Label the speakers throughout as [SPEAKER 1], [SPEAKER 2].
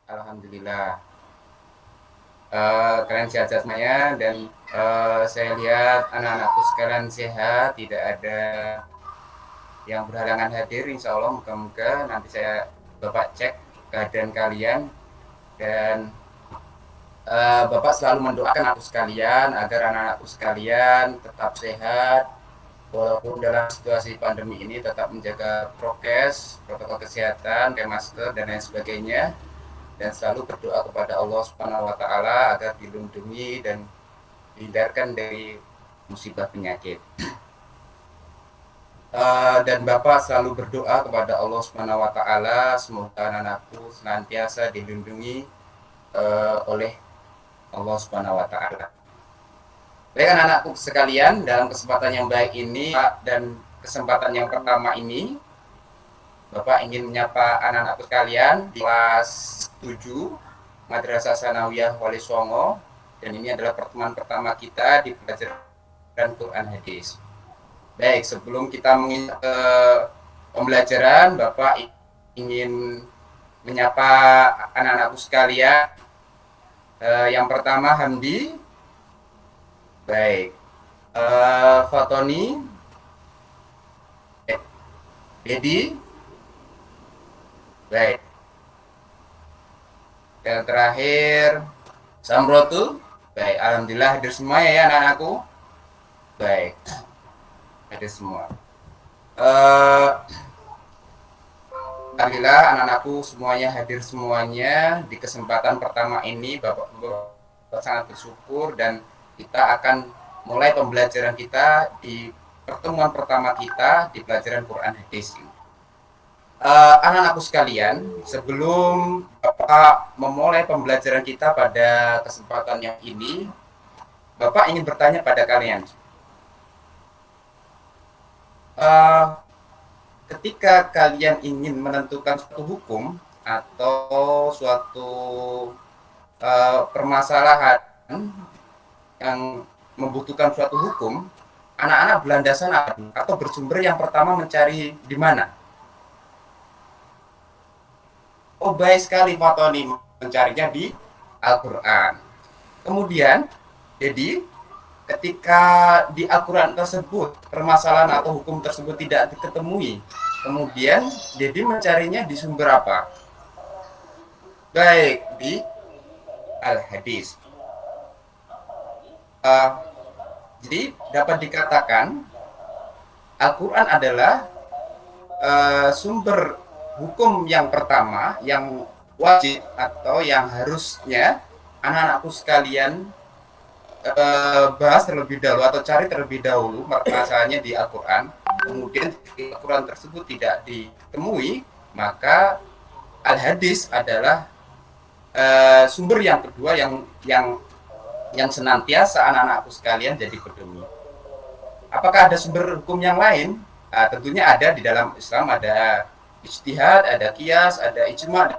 [SPEAKER 1] Alhamdulillah. Kalian sehat-sehat semuanya dan saya lihat anak-anakku sekalian sehat, tidak ada yang berhalangan hadir. Insya Allah moga-moga nanti Bapak cek keadaan kalian dan Bapak selalu mendoakan aku sekalian agar anak-anakku sekalian tetap sehat walaupun dalam situasi pandemi ini tetap menjaga prokes, protokol kesehatan, kayak masker dan lain sebagainya, dan selalu berdoa kepada Allah Subhanahu wa taala agar dilindungi dan dihindarkan dari musibah penyakit. Dan Bapak selalu berdoa kepada Allah Subhanahu wa taala semoga anak-anakku senantiasa dilindungi oleh Allah Subhanahu wa taala. Baik anak-anakku sekalian, dalam kesempatan yang baik ini dan kesempatan yang pertama ini Bapak ingin menyapa anak-anakku sekalian di kelas 7 Madrasah Sanawiyah Wali Songo, dan ini adalah pertemuan pertama kita di pelajaran Quran Hadis. Baik, sebelum kita menginjak ke pembelajaran, Bapak ingin menyapa anak-anakku sekalian. Yang pertama Hamdi, baik, Fatoni, Dedi, baik, yang terakhir Samrotu, baik, alhamdulillah hadir semua ya anak-anakku, baik, hadir semua. Alhamdulillah anak-anakku semuanya hadir semuanya di kesempatan pertama ini. Bapak sangat bersyukur dan kita akan mulai pembelajaran kita di pertemuan pertama kita di pelajaran Quran Hadis ini. Anak-anakku sekalian, sebelum Bapak memulai pembelajaran kita pada kesempatan yang ini, Bapak ingin bertanya pada kalian. Ketika kalian ingin menentukan suatu hukum atau suatu permasalahan yang membutuhkan suatu hukum, anak-anak berlandasan atau bersumber yang pertama mencari di mana? Oh, baik sekali Fatoni, mencarinya di Al-Quran. Kemudian, jadi ketika di Al-Quran tersebut permasalahan atau hukum tersebut tidak diketemui, kemudian jadi mencarinya di sumber apa? Baik, di Al-Hadis. Jadi dapat dikatakan Al-Quran adalah sumber hukum yang pertama yang wajib atau yang harusnya anak-anakku sekalian bahas terlebih dahulu atau cari terlebih dahulu masalahnya di Al-Quran. Kemudian di Al-Quran tersebut tidak ditemui, maka Al-Hadis adalah sumber yang kedua yang senantiasa anak-anakku sekalian jadi pedoman. Apakah ada sumber hukum yang lain? Tentunya ada. Di dalam Islam ada ijtihad, ada qiyas, ada ijma,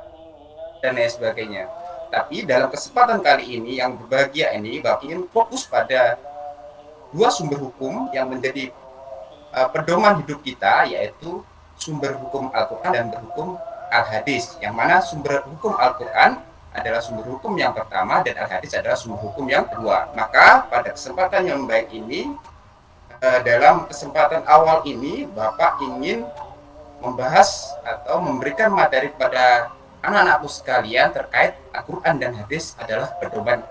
[SPEAKER 1] dan lain sebagainya. Tapi dalam kesempatan kali ini yang berbahagia ini, Bapak ingin fokus pada dua sumber hukum yang menjadi pedoman hidup kita, yaitu sumber hukum Al-Quran dan berhukum Al-Hadis. Yang mana sumber hukum Al-Quran adalah sumber hukum yang pertama dan Al-Hadis adalah sumber hukum yang kedua. Maka pada kesempatan yang baik ini, dalam kesempatan awal ini, Bapak ingin membahas atau memberikan materi pada anak-anakku sekalian terkait Al-Quran dan Hadis adalah pedoman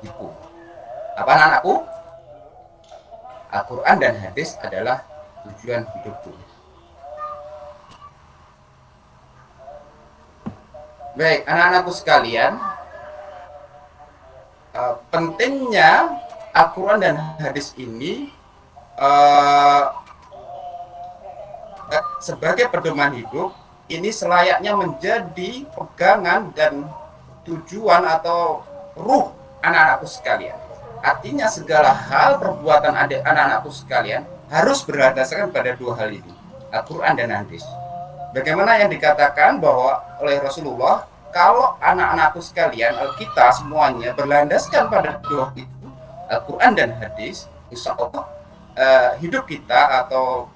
[SPEAKER 1] hidup. Apa anak-anakku? Al-Quran dan Hadis adalah tujuan hidupku. Baik, anak-anakku sekalian, pentingnya Al-Quran dan Hadis ini sebagai pedoman hidup ini selayaknya menjadi pegangan dan tujuan atau ruh anak-anakku sekalian. Artinya segala hal perbuatan anak-anakku sekalian harus berdasarkan pada dua hal ini, Al-Quran dan Hadis. Bagaimana yang dikatakan bahwa oleh Rasulullah, kalau anak-anakku sekalian, kita semuanya berlandaskan pada dua itu, Al-Quran dan Hadis, insya Allah hidup kita atau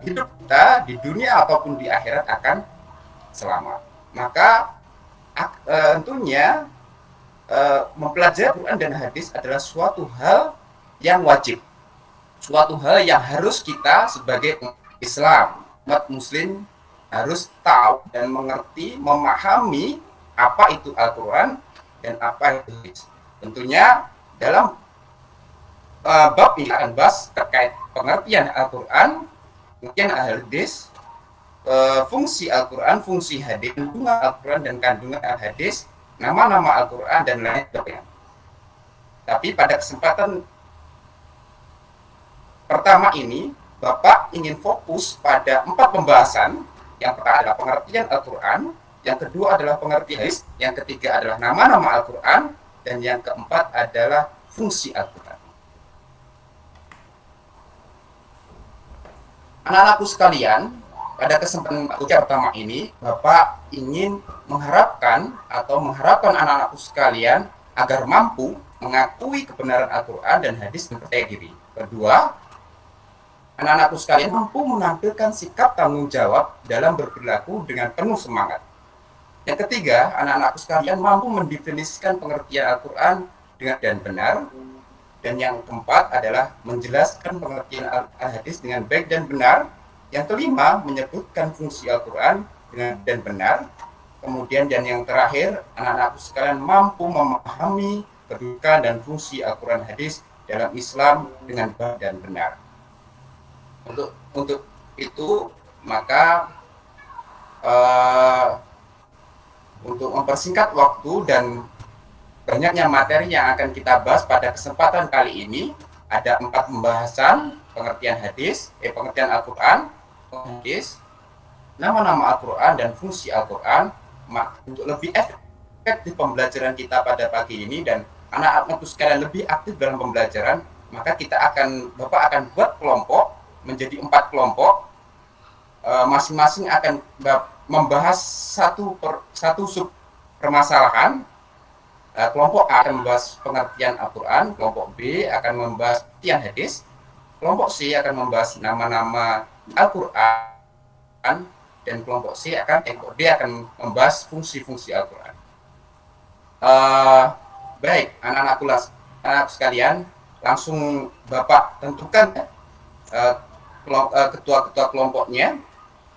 [SPEAKER 1] hidup kita di dunia ataupun di akhirat akan selamat. Maka tentunya mempelajari Quran dan hadis adalah suatu hal yang wajib, suatu hal yang harus kita sebagai Islam, umat muslim harus tahu dan mengerti, memahami apa itu Al-Quran dan apa itu hadis. Tentunya dalam bab ini akan bahas terkait pengertian Al-Quran, pengertian hadis, fungsi Al-Quran, fungsi hadis, kandungan Al-Quran dan kandungan hadis, nama-nama Al-Quran dan lain sebagainya. Tapi pada kesempatan pertama ini, Bapak ingin fokus pada 4 pembahasan. Yang pertama adalah pengertian Al-Quran, yang kedua adalah pengertian hadis, yang ketiga adalah nama-nama Al-Quran, dan yang keempat adalah fungsi Al-Quran. Anak-anakku sekalian, pada kesempatan pertama ini, Bapak ingin mengharapkan anak-anakku sekalian agar mampu mengakui kebenaran Al-Quran dan hadis dan percaya diri. Kedua, anak-anakku sekalian mampu menampilkan sikap tanggung jawab dalam berperilaku dengan penuh semangat. Yang ketiga, anak-anakku sekalian mampu mendefinisikan pengertian Al-Quran dengan dan benar. Dan yang keempat adalah menjelaskan pengertian al-hadis dengan baik dan benar. Yang kelima, menyebutkan fungsi Al-Quran dengan dan benar. Kemudian dan yang terakhir, anak-anakku sekalian mampu memahami kedudukan dan fungsi Al-Quran hadis dalam Islam dengan baik dan benar. Untuk itu, maka untuk mempersingkat waktu dan banyaknya materi yang akan kita bahas pada kesempatan kali ini, ada 4 pembahasan: pengertian hadis, pengertian Al-Quran, hadis, nama-nama Al-Quran dan fungsi Al-Quran. Untuk lebih efektif pembelajaran kita pada pagi ini dan anak-anakku sekalian lebih aktif dalam pembelajaran, maka Bapak akan buat kelompok menjadi 4 kelompok. Masing-masing akan membahas satu sub permasalahan. Kelompok A akan membahas pengertian Al-Quran, kelompok B akan membahas pengertian hadis, kelompok C akan membahas nama-nama Al-Quran, dan kelompok D akan membahas fungsi-fungsi Al-Quran. Baik, anak-anakku sekalian, langsung Bapak tentukan ketua-ketua kelompoknya.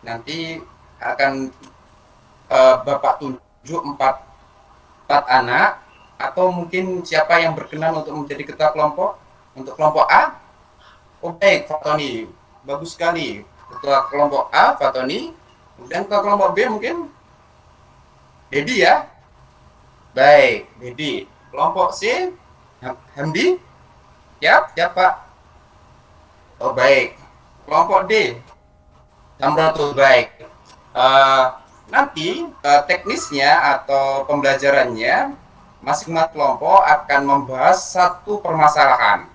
[SPEAKER 1] Nanti akan Bapak tunjuk 4 anak, atau mungkin siapa yang berkenan untuk menjadi ketua kelompok. Untuk kelompok A, baik, Fatoni, bagus sekali. Ketua kelompok A, Fatoni. Dan ketua kelompok B mungkin Dedi ya. Baik, Dedi. Kelompok C, Hamdi. Siapa? Oh baik. Kelompok D, Samratul. Baik. Nanti teknisnya atau pembelajarannya, masing-masing kelompok akan membahas satu permasalahan.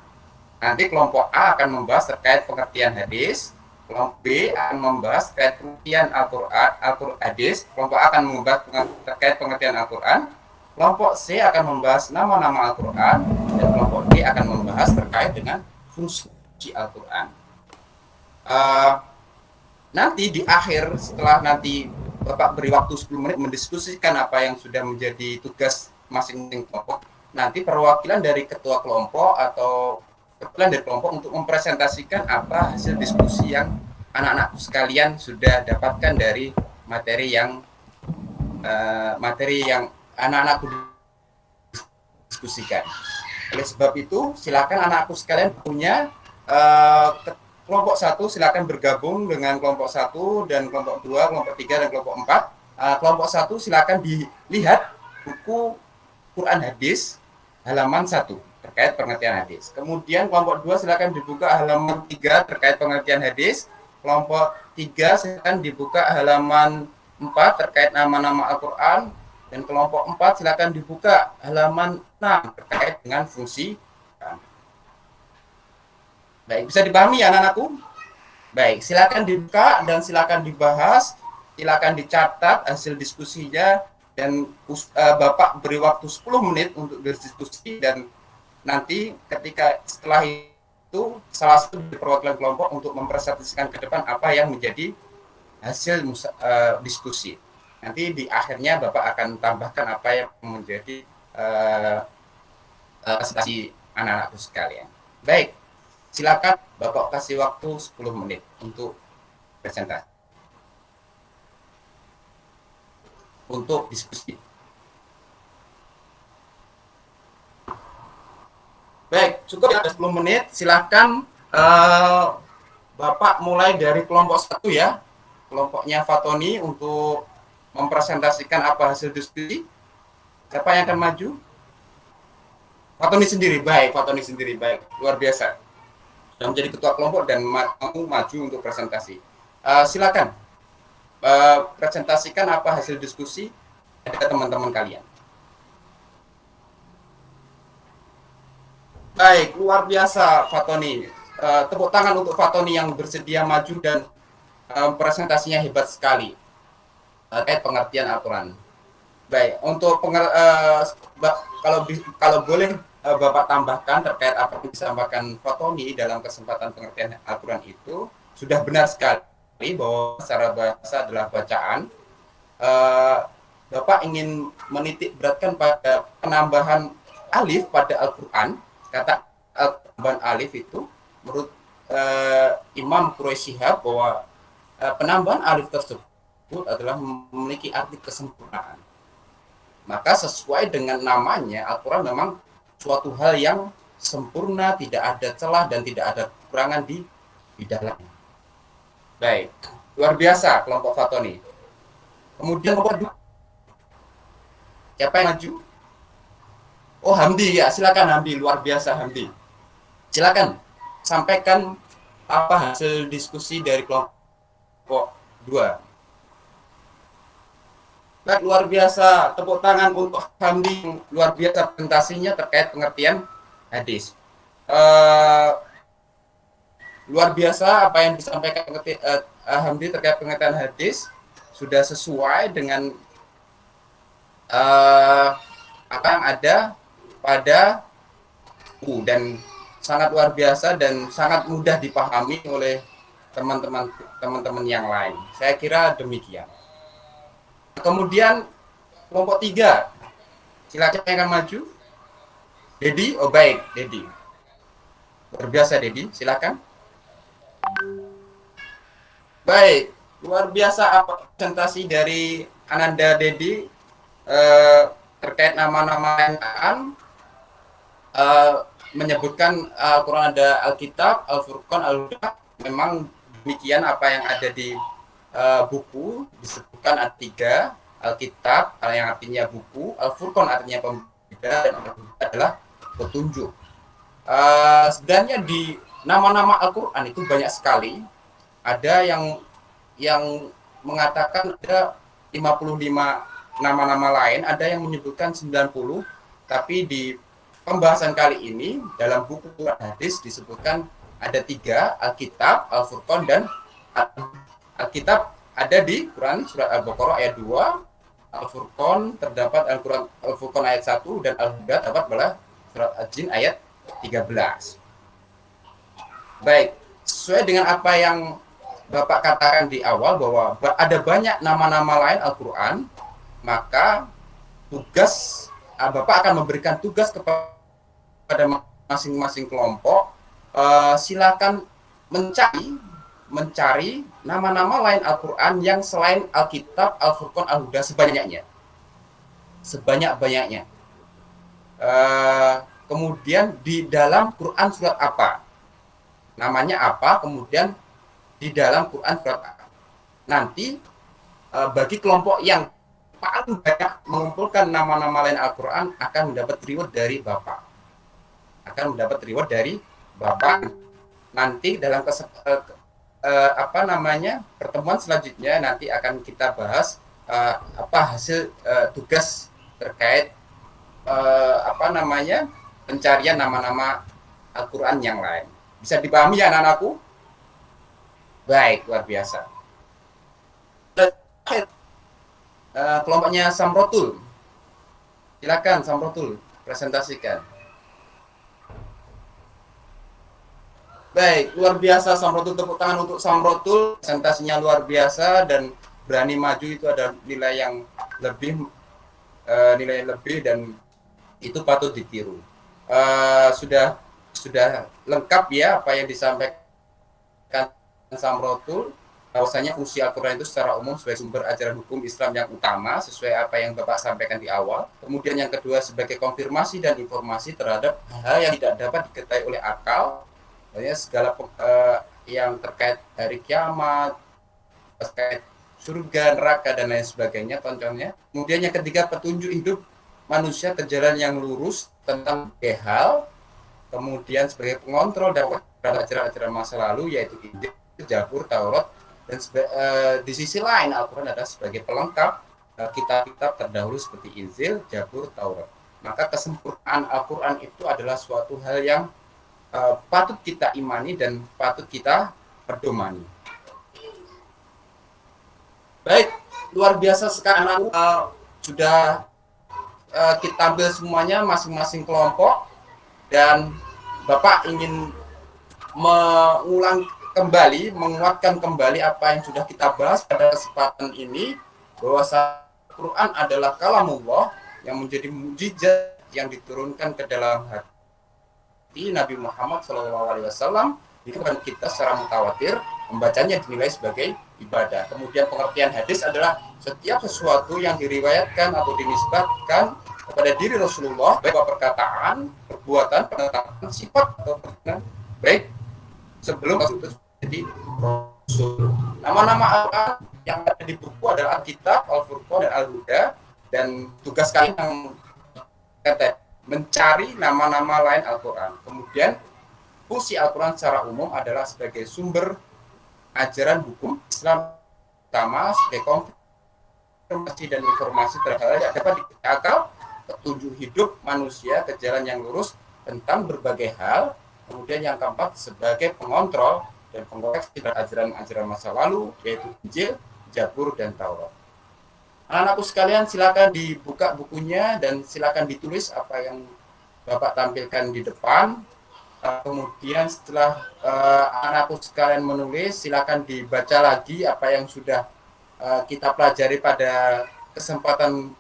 [SPEAKER 1] Nanti kelompok A akan membahas terkait pengertian hadis, kelompok B akan membahas terkait pengertian Al-Quran hadis, kelompok A akan membahas terkait pengertian Al-Quran, kelompok C akan membahas nama-nama Al-Quran, dan kelompok D akan membahas terkait dengan fungsi Al-Quran. Nanti di akhir, setelah nanti Bapak beri waktu 10 menit mendiskusikan apa yang sudah menjadi tugas masing-masing kelompok, nanti perwakilan dari ketua kelompok atau perwakilan dari kelompok untuk mempresentasikan apa hasil diskusi yang anak-anak sekalian sudah dapatkan dari materi yang anak-anakku diskusikan. Oleh sebab itu, silakan anak-anakku sekalian punya kelompok 1 silakan bergabung dengan kelompok 1, dan kelompok 2, kelompok 3, dan kelompok 4. Kelompok 1 silakan dilihat buku Quran hadis halaman 1 terkait pengertian hadis. Kemudian kelompok 2 silakan dibuka halaman 3 terkait pengertian hadis. Kelompok 3 silakan dibuka halaman 4 terkait nama-nama Al-Quran. Dan kelompok 4 silakan dibuka halaman 6 terkait dengan fungsi. Baik, bisa dipahami ya anak-anakku? Baik, silakan dibuka dan silakan dibahas, silakan dicatat hasil diskusinya, dan Bapak beri waktu 10 menit untuk berdiskusi, dan nanti setelah itu salah satu dari perwakilan kelompok untuk mempresentasikan ke depan apa yang menjadi hasil diskusi. Nanti di akhirnya Bapak akan tambahkan apa yang menjadi presentasi anak-anakku sekalian. Baik, silakan Bapak kasih waktu 10 menit untuk presentasi, untuk diskusi. Baik, cukup ya 10 menit. Silakan Bapak mulai dari kelompok 1 ya. Kelompoknya Fatoni untuk mempresentasikan apa hasil diskusi. Siapa yang akan maju? Fatoni sendiri, baik. Fatoni sendiri, baik. Luar biasa. Sudah menjadi ketua kelompok dan mau maju untuk presentasi. Silakan presentasikan apa hasil diskusi ada teman-teman kalian. Baik, luar biasa Fatoni. Tepuk tangan untuk Fatoni yang bersedia maju dan presentasinya hebat sekali terkait pengertian Al-Quran. Baik, untuk kalau boleh Bapak tambahkan terkait apa yang disampaikan Fatoni dalam kesempatan pengertian Al-Quran itu, sudah benar sekali bahwa secara bahasa adalah bacaan. Bapak ingin menitik beratkan pada penambahan alif pada Al-Quran. Kata penambahan alif itu menurut Imam Quraisy Shihab bahwa penambahan alif tersebut adalah memiliki arti kesempurnaan. Maka sesuai dengan namanya, Al-Quran memang suatu hal yang sempurna, tidak ada celah dan tidak ada kekurangan di dalamnya. Baik, luar biasa kelompok Fatoni. Kemudian kelompok 2, siapa yang maju? Oh, Hamdi ya, silakan Hamdi, luar biasa Hamdi. Silakan sampaikan apa hasil diskusi dari kelompok 2. Baik, luar biasa, tepuk tangan untuk Hamdi, luar biasa presentasinya terkait pengertian hadis. Luar biasa apa yang disampaikan Hamdi terkait pengertian hadis, sudah sesuai dengan apa yang ada pada dan sangat luar biasa dan sangat mudah dipahami oleh teman-teman yang lain. Saya kira demikian. Kemudian kelompok 3, silakan yang akan maju. Dedi, oh baik, Dedi. Luar biasa Dedi, silakan. Baik, luar biasa apa presentasi dari Ananda Dedi terkait nama-nama yang menyebutkan Al-Quran ada Alkitab, Al-Furqan, Al-Huda. Memang demikian apa yang ada di buku, disebutkan ada 3, Alkitab yang artinya buku, Al-Furqan artinya pembeda, dan Al-Huda adalah petunjuk. Sebenarnya di nama-nama Al-Quran itu banyak sekali. Ada yang mengatakan ada 55 nama-nama lain, ada yang menyebutkan 90, tapi di pembahasan kali ini dalam buku Quran Hadis disebutkan ada 3, Alkitab, Al-Furqan, dan Alkitab ada di Quran surat Al-Baqarah ayat 2, Al-Furqan terdapat Al-Furqan ayat 1, dan Al-Huda terdapat pada surat Al-Jin ayat 13. Baik, sesuai dengan apa yang Bapak katakan di awal bahwa ada banyak nama-nama lain Al-Quran, maka tugas Bapak akan memberikan tugas kepada masing-masing kelompok. Silakan mencari nama-nama lain Al-Quran yang selain Alkitab, Al-Furqan, Al-Huda sebanyak-banyaknya. Kemudian di dalam Quran surat apa? Namanya apa? Kemudian di dalam Quran surat apa? Nanti bagi kelompok yang paling banyak mengumpulkan nama-nama lain Al-Quran akan mendapat reward dari Bapak. Nanti dalam pertemuan selanjutnya nanti akan kita bahas apa hasil tugas terkait pencarian nama-nama Al-Quran yang lain. Bisa dipahami ya anak-anakku? Baik, luar biasa. Kelompoknya Samrotul. Silakan Samrotul, presentasikan. Baik, luar biasa Samrotul, tepuk tangan untuk Samrotul. Presentasinya luar biasa dan berani maju itu ada nilai yang lebih, nilai lebih, dan itu patut ditiru. Sudah lengkap ya apa yang disampaikan Samrotul, bahwasanya fungsi Al-Quran itu secara umum sebagai sumber ajaran hukum Islam yang utama sesuai apa yang Bapak sampaikan di awal. Kemudian yang kedua sebagai konfirmasi dan informasi terhadap hal yang tidak dapat diketahui oleh akal, segala yang terkait hari kiamat, terkait surga, neraka, dan lain sebagainya contohnya. Kemudian yang ketiga petunjuk hidup manusia ke jalan yang lurus tentang hal, kemudian sebagai pengontrol dan ajaran-ajaran masa lalu yaitu Injil, Zabur, Taurat, dan di sisi lain Al-Quran adalah sebagai pelengkap kitab-kitab terdahulu seperti Injil, Zabur, Taurat. Maka kesempurnaan Al-Quran itu adalah suatu hal yang patut kita imani dan patut kita pedomani. Baik, luar biasa sekarang sudah kita tampil semuanya masing-masing kelompok, dan Bapak ingin menguatkan kembali apa yang sudah kita bahas pada kesempatan ini, bahwa Al-Quran adalah kalamullah yang menjadi mukjizat yang diturunkan ke dalam hati Nabi Muhammad SAW. Jadi kita secara mutawatir membacanya dinilai sebagai ibadah. Kemudian pengertian hadis adalah setiap sesuatu yang diriwayatkan atau dinisbatkan kepada diri Rasulullah, baik perkataan, perbuatan, penetapan, sifat atau perbuatan, baik sebelum itu jadi Rasul. Nama-nama Al-Quran yang ada di buku adalah Alkitab, Al-Furqan, dan Al-Huda, dan tugas kalian yang mencari nama-nama lain Al-Quran. Kemudian fungsi Al-Quran secara umum adalah sebagai sumber ajaran hukum Islam utama, sebagai konfirmasi dan informasi terhadap yang dapat diakal, petunjuk hidup manusia ke jalan yang lurus tentang berbagai hal. Kemudian yang keempat sebagai pengontrol dan pengkoreksi ajaran-ajaran masa lalu, yaitu Injil, Zabur, dan Taurat. Anak-anakku sekalian, silakan dibuka bukunya dan silakan ditulis apa yang Bapak tampilkan di depan. Kemudian setelah anak-anakku sekalian menulis, silakan dibaca lagi apa yang sudah kita pelajari pada kesempatan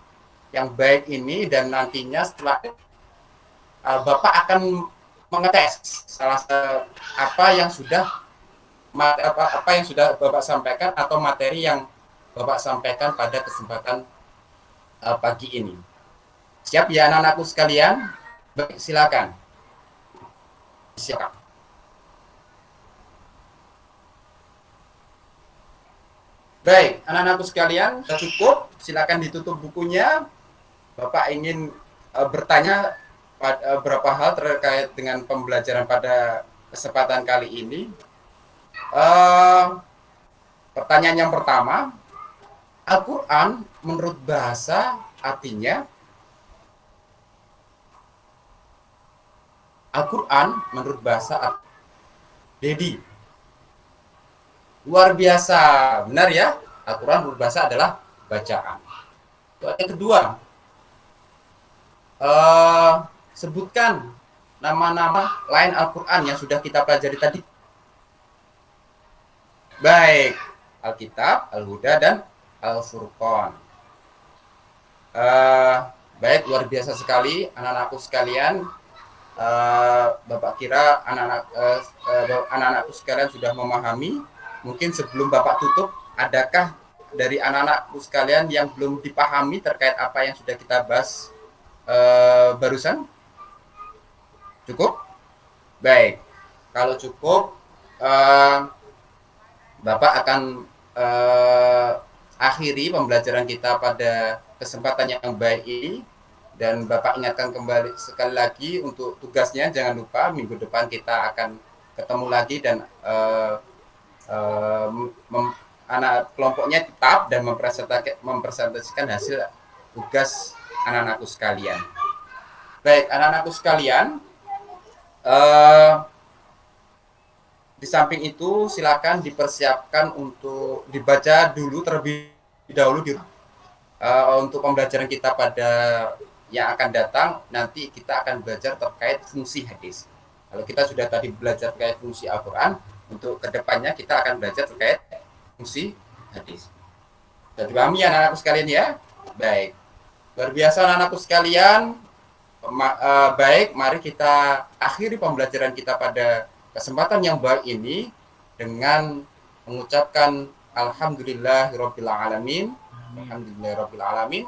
[SPEAKER 1] yang baik ini, dan nantinya setelah Bapak akan mengetes apa yang sudah Bapak sampaikan atau materi yang Bapak sampaikan pada kesempatan pagi ini. Siap ya anak-anakku sekalian? Baik, silakan. Siap. Baik, anak-anakku sekalian, cukup. Silakan ditutup bukunya. Bapak ingin bertanya beberapa hal terkait dengan pembelajaran pada kesempatan kali ini. Pertanyaan yang pertama, Al-Quran menurut bahasa artinya, Al-Quran menurut bahasa Dedi. Luar biasa, benar ya? Al-Quran menurut bahasa adalah bacaan. Yang kedua, sebutkan nama-nama lain Al-Quran yang sudah kita pelajari tadi. Baik, Alkitab, Al-Huda, dan Al-Furqan. Baik, luar biasa sekali anak-anakku sekalian. Bapak kira anak-anakku sekalian sudah memahami. Mungkin sebelum Bapak tutup, adakah dari anak-anakku sekalian yang belum dipahami terkait apa yang sudah kita bahas barusan? Cukup? Baik, kalau cukup, Bapak akan akhiri pembelajaran kita pada kesempatan yang baik ini, dan Bapak ingatkan kembali sekali lagi untuk tugasnya, jangan lupa minggu depan kita akan ketemu lagi, dan anak kelompoknya tetap dan mempresentasikan hasil tugas anak-anakku sekalian. Baik, anak-anakku sekalian, di samping itu silakan dipersiapkan untuk dibaca dulu terlebih dahulu untuk pembelajaran kita pada yang akan datang. Nanti kita akan belajar terkait fungsi hadis. Kalau kita sudah tadi belajar terkait fungsi Al-Quran, untuk kedepannya kita akan belajar terkait fungsi hadis. Sudah dipahami ya anak-anakku sekalian ya? Baik. Luar biasa anak-anakku sekalian. Baik, mari kita akhiri pembelajaran kita pada kesempatan yang baik ini dengan mengucapkan alhamdulillahirabbil alamin. Alhamdulillahirabbil alamin.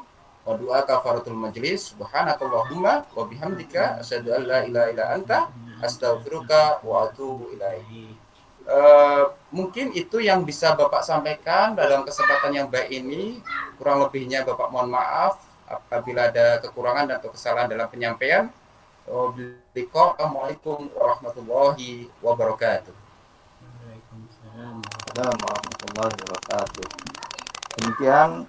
[SPEAKER 1] Wa du'a kafaratul majlis. Subhanakallahumma wa bihamdika asyhadu an la ilaha illa anta astaghfiruka wa atubu ilaik. Mungkin itu yang bisa Bapak sampaikan dalam kesempatan yang baik ini. Kurang lebihnya Bapak mohon maaf apabila ada kekurangan atau kesalahan dalam penyampaian. Assalamualaikum warahmatullahi wabarakatuh.
[SPEAKER 2] Waalaikumsalam warahmatullahi wabarakatuh. Demikian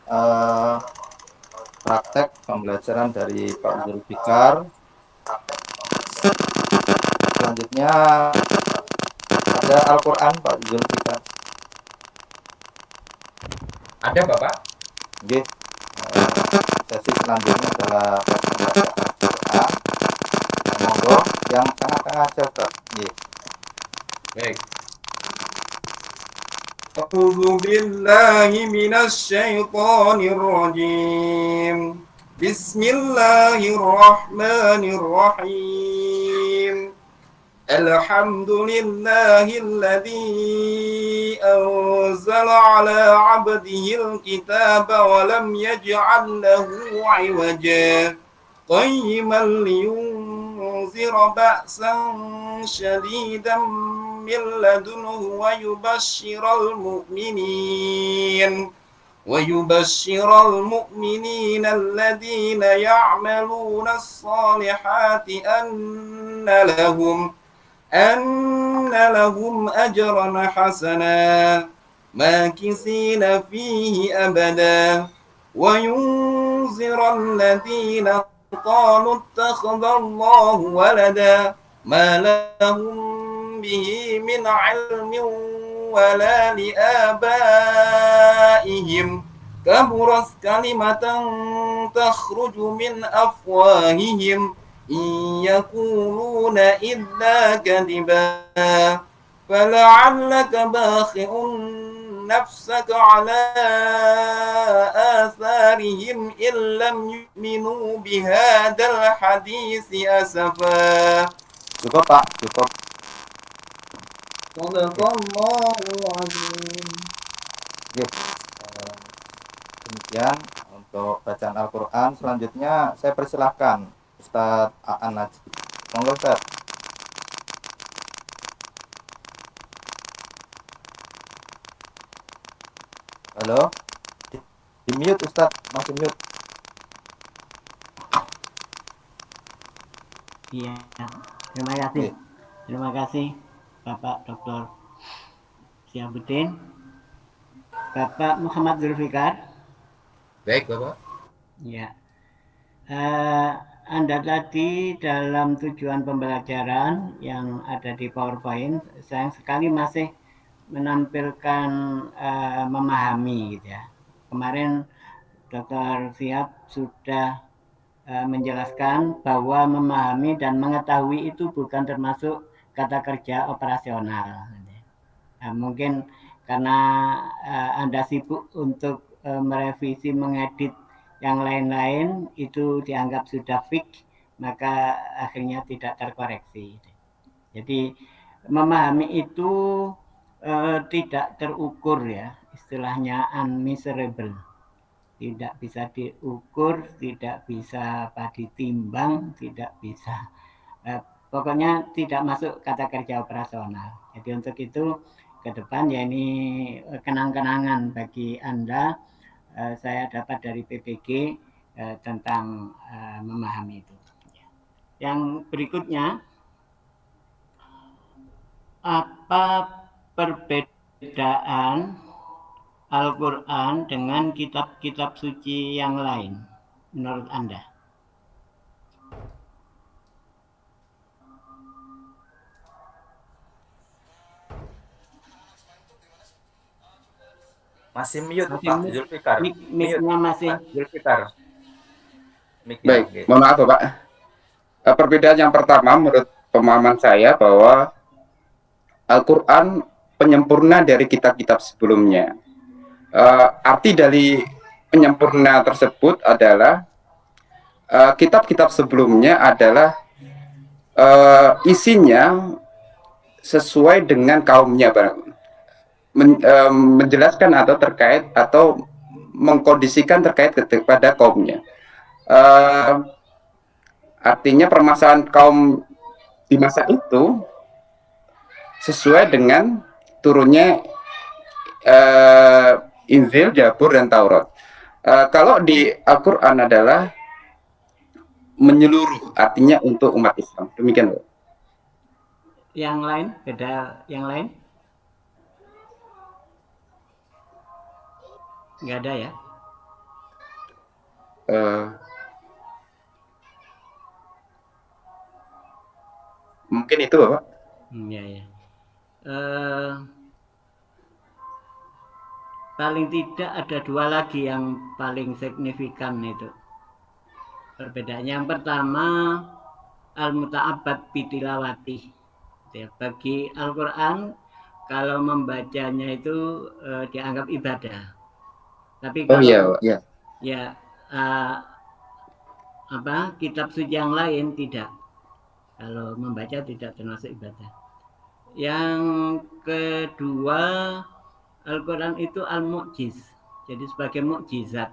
[SPEAKER 2] praktek pembelajaran dari Pak Zulfikar. Selanjutnya ada Al-Quran Pak Zulfikar.
[SPEAKER 1] Ada Bapak?
[SPEAKER 2] Oke. Sesi selanjutnya adalah pembacaan Al-Quran. Monggo yang tengah-tengah aja Pak.
[SPEAKER 1] Baik. A'udzu billahi minasy syaithanir rajim. Bismillahirrahmanirrahim. Alhamdulillahilladzi anzala ala 'abdihil kitaba wa lam yaj'al lahu 'iwaja qayyiman liyunzira ba'san syadidan min ladunhu wa yubashshiral mu'minin alladhina ya'maluna as-salihati anna lahum ajran hasana makisina fihi abada wa yunzira alladhina qalu ittakhadha Allahu walada ma lahum bihi min 'ilmin wala li abaihim kaburat kalimatan takhruju min afwahihim in yakuluna illa kadiba fala'allaka bakhi'un nafsaka ala atharihim illam yu'minu bihadzal hadisi asafa.
[SPEAKER 2] Cukup Pak, cukup.
[SPEAKER 1] Shadaqallahul azim.
[SPEAKER 2] Demikian untuk bacaan Al-Quran. Selanjutnya saya persilahkan Ustadz Aan Najib. Monggo Ustadz. Halo, di mute Ustadz, masih mute.
[SPEAKER 3] Iya, terima kasih. Terima kasih Bapak Dr. Syabuddin, Bapak Muhammad Zulfikar.
[SPEAKER 1] Baik Bapak.
[SPEAKER 3] Ya, Anda tadi dalam tujuan pembelajaran yang ada di PowerPoint, sayang sekali masih menampilkan memahami gitu ya. Kemarin Dr. Siap sudah menjelaskan bahwa memahami dan mengetahui itu bukan termasuk kata kerja operasional. Mungkin karena Anda sibuk untuk merevisi, mengedit yang lain-lain, itu dianggap sudah fix, maka akhirnya tidak terkoreksi. Jadi memahami itu tidak terukur ya, istilahnya unmeasurable. Tidak bisa diukur, tidak bisa ditimbang, tidak bisa pokoknya tidak masuk kata kerja operasional. Jadi untuk itu ke depan ya ini kenang-kenangan bagi Anda, saya dapat dari PPG tentang memahami itu. Yang berikutnya, apa perbedaan Al-Quran dengan kitab-kitab suci yang lain menurut Anda?
[SPEAKER 2] Masih mute Pak Zulfikar.
[SPEAKER 3] Mic-nya masih
[SPEAKER 2] Zulfikar.
[SPEAKER 1] Baik, mohon maaf Bapak. Perbedaan yang pertama menurut pemahaman saya bahwa Al-Quran penyempurna dari kitab-kitab sebelumnya. Arti dari penyempurna tersebut adalah kitab-kitab sebelumnya adalah isinya sesuai dengan kaumnya, menjelaskan atau terkait atau mengkondisikan terkait kepada kaumnya. Artinya permasalahan kaum di masa itu sesuai dengan turunnya Injil, Zabur, dan Taurat. Kalau di Al-Quran adalah menyeluruh, artinya untuk umat Islam. Demikian, Pak.
[SPEAKER 3] Yang lain, beda yang lain? Nggak ada ya?
[SPEAKER 1] Mungkin itu, Bapak.
[SPEAKER 3] Ya, ya. Paling tidak ada dua lagi yang paling signifikan itu. Perbedaannya yang pertama, al-muta'abbad bitilawati. Ya, bagi Al-Quran, kalau membacanya itu dianggap ibadah. Tapi kalau ya kitab suci yang lain tidak. Kalau membaca tidak termasuk ibadah. Yang kedua, Al-Quran itu al-mu'jiz, jadi sebagai mukjizat.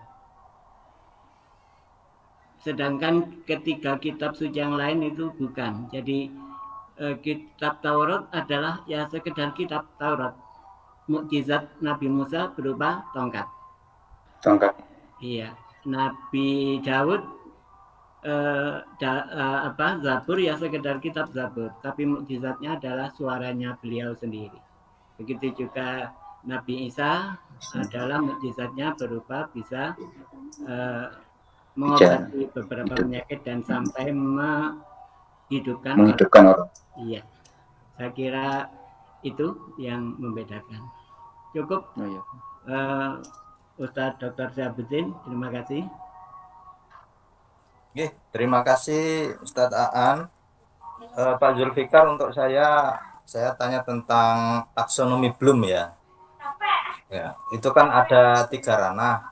[SPEAKER 3] Sedangkan ketiga kitab suci yang lain itu bukan. Jadi kitab Taurat adalah ya sekedar kitab Taurat. Mukjizat Nabi Musa berupa tongkat.
[SPEAKER 1] Tongkat.
[SPEAKER 3] Iya. Nabi Daud Zabur ya sekedar kitab Zabur, tapi mukjizatnya adalah suaranya beliau sendiri. Begitu juga Nabi Isa adalah mukjizatnya berupa bisa mengobati beberapa penyakit dan sampai menghidupkan orang. Iya, saya kira itu yang membedakan. Cukup. Ustadz Dr. Syahabuddin, terima kasih.
[SPEAKER 2] Oke, terima kasih Ustadz Aan. Pak Zulfikar, untuk saya tanya tentang taksonomi Bloom ya. Ya, itu kan ada 3 ranah.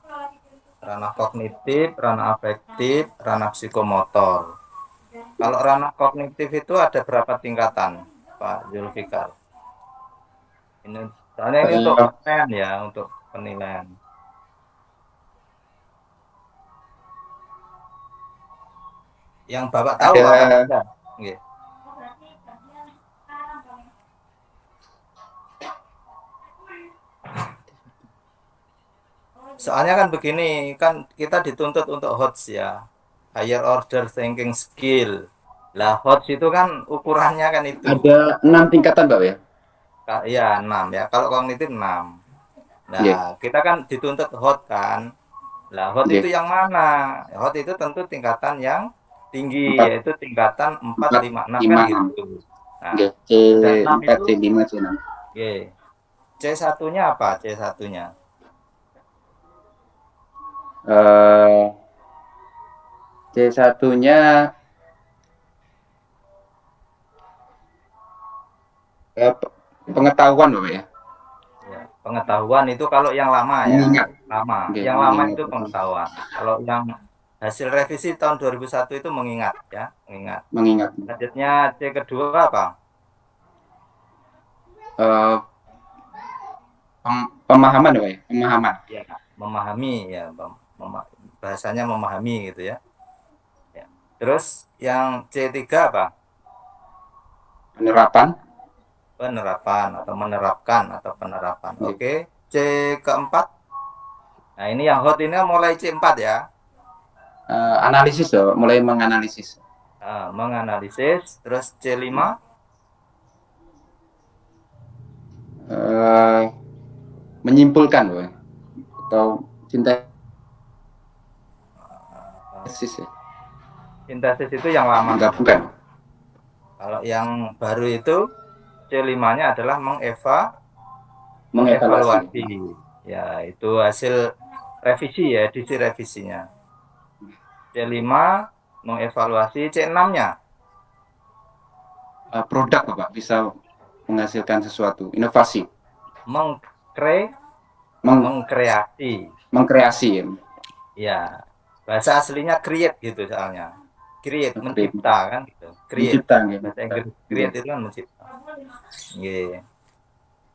[SPEAKER 2] Ranah kognitif, ranah afektif, ranah psikomotor. Kalau ranah kognitif itu ada berapa tingkatan, Pak Zulfikar? Ini soalnya ini untuk penilaian ya, untuk penilaian. Yang Bapak tahu ada. Okay. Soalnya kan begini, kan kita dituntut untuk HOTS ya, higher order thinking skill. Lah HOTS itu kan ukurannya kan itu.
[SPEAKER 1] Ada 6 tingkatan, Pak ya?
[SPEAKER 2] Ya 6 ya. Kalau kognitif 6. Nah, kita kan dituntut HOT kan. Lah HOT itu yang mana? HOT itu tentu tingkatan yang tinggi, yaitu tingkatan 4, 5, 6 kan gitu. Nah,
[SPEAKER 1] C4, C5, C6.
[SPEAKER 2] Oke. C1-nya apa? C1-nya?
[SPEAKER 1] C1-nya pengetahuan, Bapak ya?
[SPEAKER 2] Ya, pengetahuan itu kalau yang lama ya. Lama. Yang lama itu pengetahuan. Kalau yang hasil revisi tahun 2001 itu mengingat ya, mengingat. Selanjutnya C kedua apa?
[SPEAKER 1] Pemahaman, Pak ya? Pemahaman.
[SPEAKER 2] Ya, memahami ya, bahasanya memahami gitu ya. Ya. Terus yang C3 apa? Penerapan atau menerapkan atau penerapan. Oke. C keempat. Nah, ini yang hot ini mulai C4 ya.
[SPEAKER 1] Analisis loh, mulai menganalisis.
[SPEAKER 2] Menganalisis. Terus C5.
[SPEAKER 1] Menyimpulkan, Boy. Atau sintesis ya.
[SPEAKER 2] Sintesis itu yang lama.
[SPEAKER 1] Enggak, bukan.
[SPEAKER 2] Kalau yang baru itu C5-nya adalah
[SPEAKER 1] mengevaluasi.
[SPEAKER 2] Ya, itu hasil revisi ya, edisi revisinya. C5 mengevaluasi. C6-nya
[SPEAKER 1] produk, Bapak, bisa menghasilkan sesuatu, inovasi.
[SPEAKER 2] mengkreasi.
[SPEAKER 1] Mengkreasi.
[SPEAKER 2] Ya, bahasa aslinya create gitu soalnya. Create, mencipta kan gitu. Create.
[SPEAKER 1] Mencipta, nggih.
[SPEAKER 2] Bahasa Inggris create itu kan mencipta. Nggih.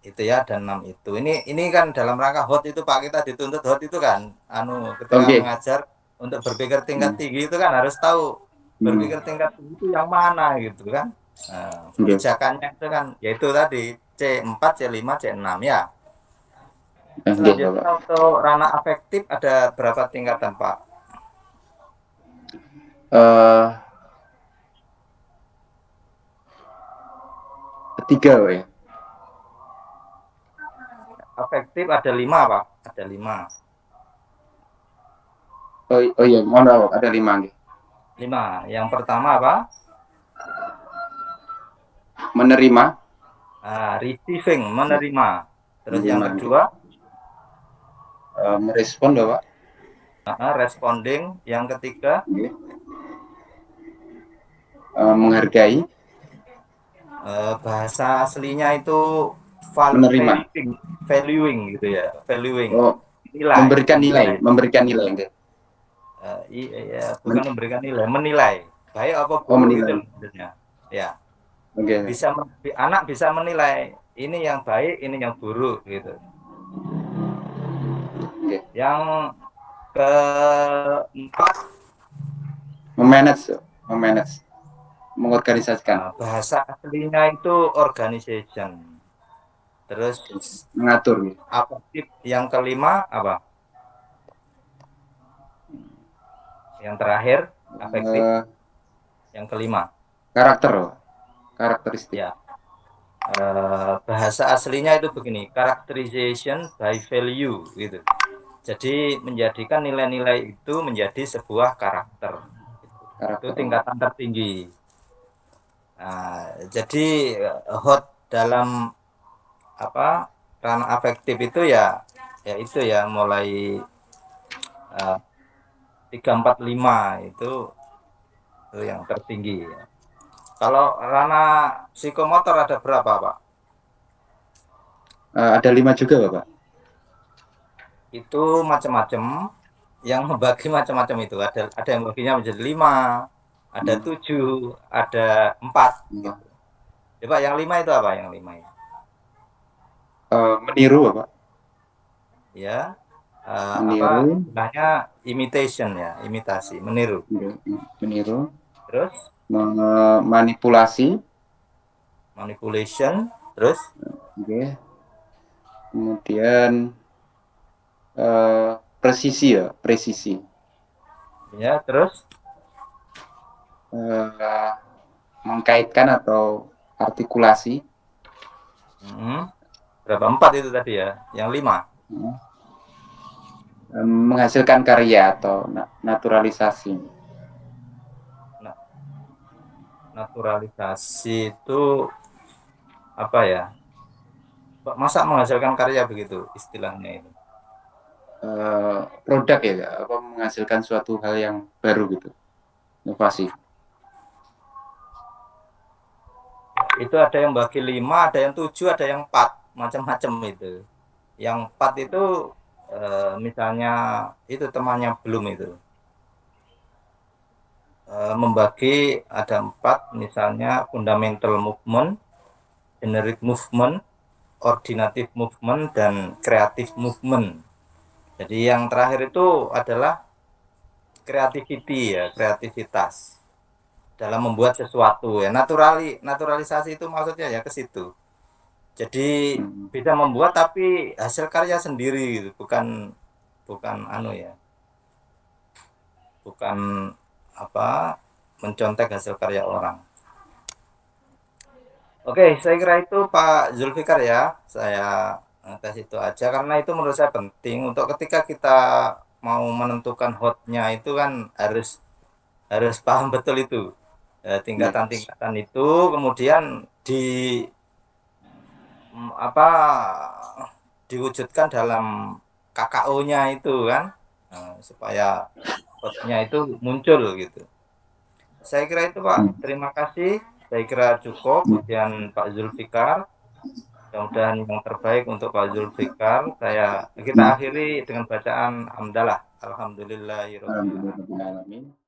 [SPEAKER 2] Itu ya, dan 6 itu. Ini kan dalam rangka hot itu Pak, kita dituntut hot itu kan ketika
[SPEAKER 1] Oke.
[SPEAKER 2] mengajar untuk berpikir tingkat tinggi itu kan harus tahu berpikir tingkat tinggi itu yang mana gitu kan. Nah, pijakannya itu kan yaitu tadi C4, C5, C6 ya. Selanjutnya
[SPEAKER 1] Bapak.
[SPEAKER 2] untuk ranah afektif ada berapa tingkatan Pak?
[SPEAKER 1] Eh, 3 Pak, ya.
[SPEAKER 2] Afektif ada 5 Pak, ada 5.
[SPEAKER 1] Oh iya, mohon maaf, ada 5 nggih.
[SPEAKER 2] 5. Yang pertama apa?
[SPEAKER 1] Menerima.
[SPEAKER 2] Receiving, menerima. Terus yang kedua?
[SPEAKER 1] Merespon, Bapak.
[SPEAKER 2] Responding. Yang ketiga?
[SPEAKER 1] Menghargai.
[SPEAKER 2] Bahasa aslinya itu
[SPEAKER 1] Menerima.
[SPEAKER 2] valuing gitu ya, valuing.
[SPEAKER 1] Oh,
[SPEAKER 2] Nilai.
[SPEAKER 1] memberikan nilai enggak?
[SPEAKER 2] Iya, bukan memberikan nilai, menilai. Baik apa buruk
[SPEAKER 1] menilai.
[SPEAKER 2] gitu maksudnya. Ya.
[SPEAKER 1] Oke.
[SPEAKER 2] Anak bisa menilai ini yang baik, ini yang buruk gitu.
[SPEAKER 1] Oke.
[SPEAKER 2] Yang keempat,
[SPEAKER 1] memanage, mengorganisasikan.
[SPEAKER 2] bahasa aslinya itu organization. Terus
[SPEAKER 1] Mengatur.
[SPEAKER 2] afektif yang kelima apa? Yang terakhir afektif. Yang kelima. Karakteristik. Ya. Bahasa aslinya itu begini, characterization by value gitu. Jadi menjadikan nilai-nilai itu menjadi sebuah karakter. Itu tingkatan tertinggi. Nah, jadi hot dalam ranah afektif itu ya itu ya mulai 3, 4, 5 itu yang tertinggi. Kalau ranah psikomotor ada berapa Pak?
[SPEAKER 1] Ada 5 juga Bapak.
[SPEAKER 2] Itu macam-macam, yang membagi macam-macam itu ada yang baginya menjadi 5, ada 7, ada 4 gitu. Coba yang 5 itu apa yang 5 itu?
[SPEAKER 1] Meniru Bapak.
[SPEAKER 2] Ya, istilahnya imitation ya, imitasi, meniru.
[SPEAKER 1] Meniru.
[SPEAKER 2] Terus?
[SPEAKER 1] Manipulasi.
[SPEAKER 2] Manipulation. Terus?
[SPEAKER 1] Oke. Kemudian presisi.
[SPEAKER 2] Ya, terus?
[SPEAKER 1] Mengkaitkan atau artikulasi.
[SPEAKER 2] Berapa? 4 itu tadi ya? Yang 5?
[SPEAKER 1] Menghasilkan karya atau naturalisasi.
[SPEAKER 2] Naturalisasi itu apa ya? Masa menghasilkan karya begitu istilahnya itu?
[SPEAKER 1] Produk ya, menghasilkan suatu hal yang baru gitu, inovasi.
[SPEAKER 2] Itu ada yang bagi 5, ada yang 7, ada yang 4, macam-macam itu. Yang 4 itu misalnya itu temannya belum itu membagi ada 4, misalnya fundamental movement, generic movement, ordinative movement, dan creative movement. Jadi yang terakhir itu adalah creativity ya, kreativitas dalam membuat sesuatu ya. Naturalisasi itu maksudnya ya ke situ. Jadi bisa membuat tapi hasil karya sendiri gitu, bukan ya. Bukan mencontek hasil karya orang. Oke, saya kira itu Pak Zulfikar ya. Saya tes itu aja karena itu menurut saya penting untuk ketika kita mau menentukan hotnya itu kan harus paham betul itu tingkatan-tingkatan itu, kemudian diwujudkan dalam KKO-nya itu kan, supaya hotnya itu muncul gitu. Saya kira itu Pak. Terima kasih. Saya kira cukup. Kemudian Pak Zulfikar Mudah-mudahan yang terbaik untuk Pak Zulfikar. Kita akhiri dengan bacaan hamdalah. Alhamdulillahirabbil alamin.
[SPEAKER 1] Alhamdulillah.